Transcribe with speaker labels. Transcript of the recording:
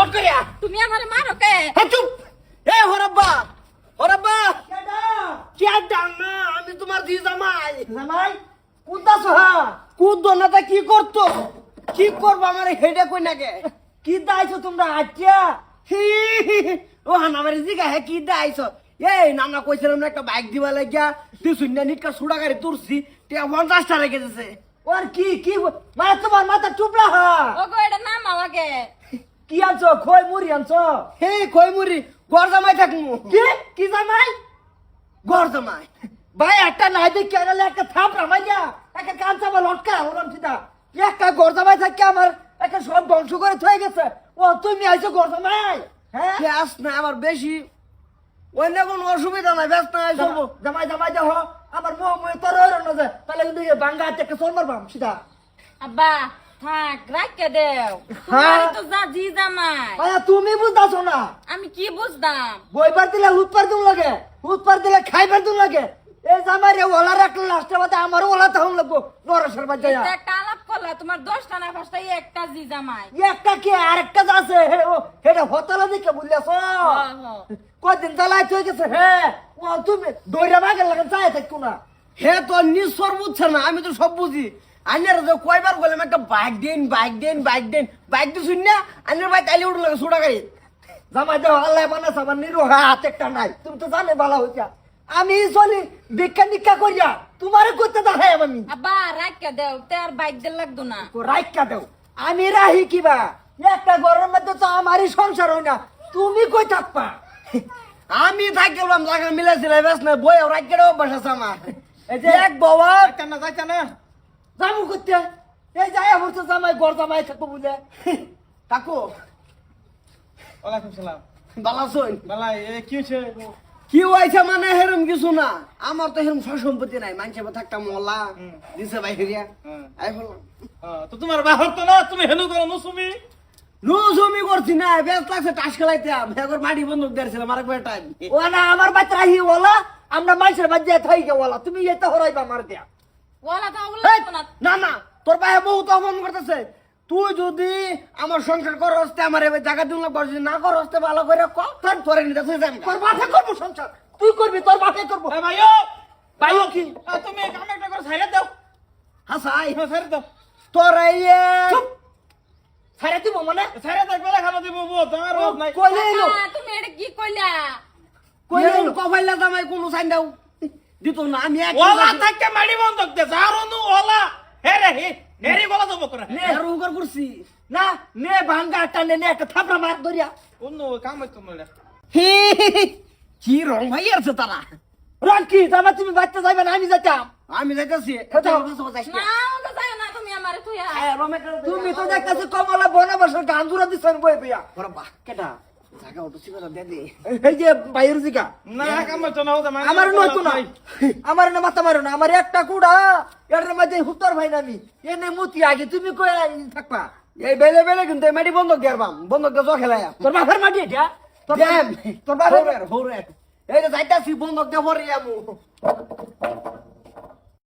Speaker 1: লট করিয়া
Speaker 2: তুমি আমারে মারো কে?
Speaker 1: চুপ এ হরাব্বা হরাব্বা কেডা না আমি তোমার জি জামাই
Speaker 3: জামাই কুদাছো হা
Speaker 1: কুদ দোনাটা কি করতো কি করবো আমার হেডে কই নাকে
Speaker 3: কি দাইছো তোমরা আচ্ছা
Speaker 1: ও হানামারি জিগা হে কি দাইছো এই নানা কইছিলাম না একটা বাইক দিবা লাগিয়া তুই শুননা নিকা সুড়া গাড়ি তুরছি তে 50 টাকা রেখে দিছে
Speaker 3: ওর কি মানে তোমার মাথা টুপলা হা
Speaker 2: ওগো এটা নাম আমাকে।
Speaker 3: কি আনছো খই মুড়ি আনছো
Speaker 1: হে কই মুরি গর জামাই থাকমু
Speaker 3: কি কি জামাই
Speaker 1: গর জামাই
Speaker 3: ভাই একটা নাই দেখি আনালে একটা থাপ রামাই যা একটা কাঁচা বা লটকা হলাম সিধা একটা গরজামাই থাকে আমার একটা সব ধ্বংস করে থয়ে গেছে ও তুমি আইছো গরজামাই হ্যাঁ
Speaker 1: গ্যাস না আমার বেশি অন্য কোনো অসুবিধা নাই ব্যস্ত নাই চলবো
Speaker 3: জামাই জামাই যাও আমার মোহ মোহ তোর হইরো না যে তাহলে কিন্তু এই বাঙ্গা থেকে চল মারবাম সিধা
Speaker 2: আব্বা থাক রাখকে দেও। তোমারই তো যা জি জামাই।
Speaker 3: আয়া তুমি বুঝতাছো না
Speaker 2: আমি কি বুঝতাম?
Speaker 3: বইবার দিলে উৎপার দিন লাগে উৎপার দিলে খাইবার দিন লাগে এই জামাই রে ওলা রাখলে লাস্টে বাদে আমারও ওলা তাহলে লাগবো নরসের বাজে
Speaker 2: এটা একটা আলাপ করলা তোমার 10টা না 5টা একটা জি জামাই।
Speaker 3: একটা কি আরেকটা আছে এটা হতলা দিকে বুঝলেছো কদিন চালাই হয়ে গেছে হ্যাঁ ও তুমি দইরা বাগের লাগে চাই থাকতো না
Speaker 1: হে তো নিঃস্বর বুঝছে না আমি তো সব বুঝি আইনের যে কয়বার বললাম একটা বাইক দিন বাইক দিছুন না আইনের বাইক তাইলে উঠে লাগে সুড়া গাড়ি
Speaker 3: জামাই দেওয়া আল্লাহ বানাস আমার নিরো হাত একটা নাই তুমি তো জানে ভালো হইছা আমি চলি ভিক্ষা নিক্ষা করিয়া তোমারে করতে দেখাই আমি
Speaker 2: আব্বা রাখকে দেও তার বাইক দিল লাগতো না।
Speaker 3: রাইকা দেও আমি রাহি কিবা একটা ঘরের মধ্যে তো আমারই সংসার হয় না তুমি কই থাকবা
Speaker 1: আমি থাকি বললাম জায়গা মিলাইছিলাম বেশ না বই রাজ্যের অভ্যাস আছে আমার
Speaker 3: এই যে
Speaker 1: এক বাবা
Speaker 3: যাইতা না যাবো করতে এই যাই আমার তো জামাই গড় জামাই থাকবো বুঝে
Speaker 1: কাকু
Speaker 4: ওয়ালাইকুম সালাম।
Speaker 1: বালা শোন
Speaker 4: বালাই কি হয়েছে?
Speaker 1: কি হয়েছে মানে হেরম কিছু না আমার তো হেরম সয় সম্পত্তি নাই মানুষের থাকতাম মলা দিছে ভাই হেরিয়া আই বললাম
Speaker 4: তো তোমার বাহর তো না, তুমি হেনু করো মুসুমি।
Speaker 1: নুজমি করছি না বেশ লাগছে টাস খেলাইতাম হেগর মাটি বন্দুক দিয়েছিলাম আরেক বেটা
Speaker 3: ও না আমার বাচ্চা রাহি ওলা আমরা মানুষের বাচ্চা থাই গে ওলা তুমি এটা হরাইবা মার দিয়া
Speaker 2: ওলা তা ওলা
Speaker 1: হেই,
Speaker 2: লাগতো না।
Speaker 1: না না তোর ভাই বহুত অপমান করতেছে তুই যদি আমার সংসার করস তে আমার এবার জায়গা দিন করছিস না করস তে ভালো করে কর তোরে নিতে তুই যাবি
Speaker 3: তোর বাপে করবো সংসার তুই করবি তোর বাপে করবো
Speaker 4: এ ভাইও,
Speaker 3: ভাইও কি
Speaker 4: তুমি কাম একটা করে ছাইড়া দাও।
Speaker 1: হাসাই
Speaker 4: ছাইড়া দাও।
Speaker 1: তোর এই
Speaker 3: চুপ ছাড়ে দিব মানে
Speaker 4: ছাইড়া দাও, বেলা খানা দিব বউ, তোমার রোগ নাই।
Speaker 3: কইলে এলো
Speaker 2: আব্বা, তুমি এটা কি কইলা?
Speaker 3: কইলে এলো
Speaker 1: কফাইলা জামাই কোনো সাইন দাও দিত না আমি এক
Speaker 4: ওলা থাকে মাড়ি বন্ধক দে, যারো নু ওলা হেরে হেরি গলা দেবো করে।
Speaker 1: উগার করছি
Speaker 3: না নে ভাঙ্গা টানে নে একটা থাপড়া মার ধরিয়া
Speaker 4: অন্য কাম হইতো না।
Speaker 1: কি রং ভাই আছে তারা
Speaker 3: রাখি জামা তুমি বাচ্চা যাইবে না আমি যাইতাম
Speaker 1: আমি যাইতেছি
Speaker 3: যাও।
Speaker 2: না ওটা যাও না তুমি আমারে তুইয়া।
Speaker 3: তুমি তো দেখতেছি কমলা বনে বসে গান জুড়া দিচ্ছেন বই পেয়া
Speaker 1: কেটা জায়গা অটো সিগা দে দে
Speaker 3: এই যে বাইরের জিকা
Speaker 4: না কাম হইতো না, ওটা
Speaker 3: আমার নয়তো না আমার না মাথা মারো না আমার একটা কুড়া এটার মধ্যে হুত্তর ভাই না আমি এনে মুতি আগে তুমি কই থাকবা
Speaker 1: এই বেলে বেলে কিন্তু এই মাটি বন্ধক দেরবাম বন্ধক দে খেলায়
Speaker 3: তোর বাপের মাটি এটা তোর
Speaker 1: দেম
Speaker 3: তোর বাপের
Speaker 1: হৌরে এই যে যাইতাছি বন্ধক দে ভরে আমু